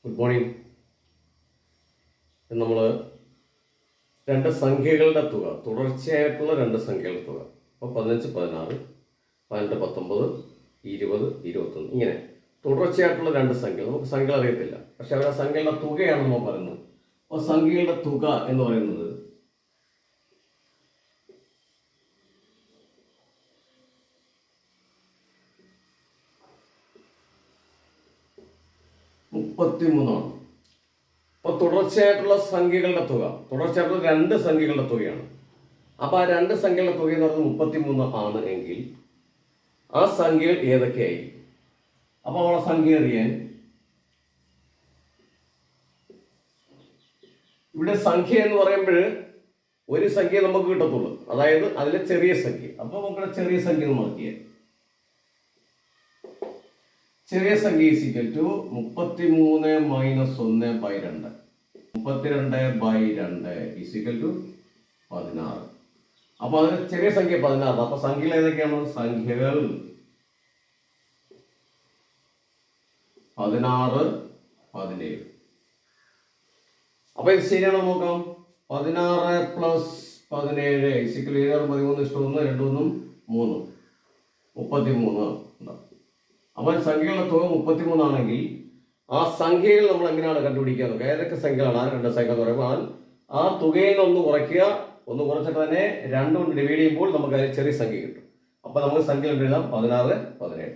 Good morning. നമ്മൾ രണ്ട് സംഖ്യകളുടെ തുക, തുടർച്ചയായിട്ടുള്ള രണ്ട് സംഖ്യകളുടെ തുക, അപ്പോൾ 15, 16, 18, 19, 20, 21 ഇങ്ങനെ തുടർച്ചയായിട്ടുള്ള രണ്ട് സംഖ്യകൾ. നമുക്ക് സംഖ്യകൾ അറിയത്തില്ല, പക്ഷെ അവരുടെ സംഖ്യകളുടെ തുകയാണ് നമ്മൾ പറയുന്നത്. അപ്പോൾ സംഖ്യകളുടെ തുക എന്ന് പറയുന്നത് 33. അപ്പോൾ തുടർച്ചയായിട്ടുള്ള സംഖ്യകളുടെ തുക, തുടർച്ചയായിട്ടുള്ള രണ്ട് സംഖ്യകളുടെ തുകയാണ്. അപ്പോൾ ആ രണ്ട് സംഖ്യകളുടെ തുക എന്ന് പറയുന്നത് 33 ആണ് എങ്കിൽ ആ സംഖ്യകൾ ഏതൊക്കെയായിരിക്കും? അപ്പോൾ അവളെ സംഖ്യ അറിയാൻ ഇവിടെ സംഖ്യ എന്ന് പറയുമ്പോൾ ഒരു സംഖ്യ നമുക്ക് കിട്ടത്തുള്ളൂ, അതായത് അതിലെ ചെറിയ സംഖ്യ. അപ്പോൾ നമുക്കിവിടെ ചെറിയ സംഖ്യ മാർക്ക് ചെയ്യാം. ചെറിയ സംഖ്യ ഈസിക്കൽ ടു 33 - 1/2. 32/2 is equal to 16. അപ്പൊ അതിന് ചെറിയ സംഖ്യ 16. അപ്പൊ സംഖ്യകൾ ഏതൊക്കെയാണ്? സംഖ്യകൾ 16, 17. അപ്പൊ ഇത് ശരിയാണോ നോക്കാം. 16 + 17 ഈസിക്കൽ 13 = 1, 2 1 3, 33. അപ്പോൾ സംഖ്യകളുടെ തുക 33 ആണെങ്കിൽ ആ സംഖ്യകൾ നമ്മൾ എങ്ങനെയാണ് കണ്ടുപിടിക്കുക? ഏതൊക്കെ സംഖ്യകളാണ്? ആ രണ്ട് സംഖ്യ എന്ന് പറയുമ്പോൾ ആ തുകയിൽ നിന്ന് ഒന്ന് കുറയ്ക്കുക. ഒന്ന് കുറച്ചിട്ട് തന്നെ 2 കൊണ്ട് ഡിവൈഡ് ചെയ്യുമ്പോൾ നമുക്ക് അതിൽ ചെറിയ സംഖ്യ കിട്ടും. അപ്പോൾ നമുക്ക് സംഖ്യ എഴുതാം 16, 17.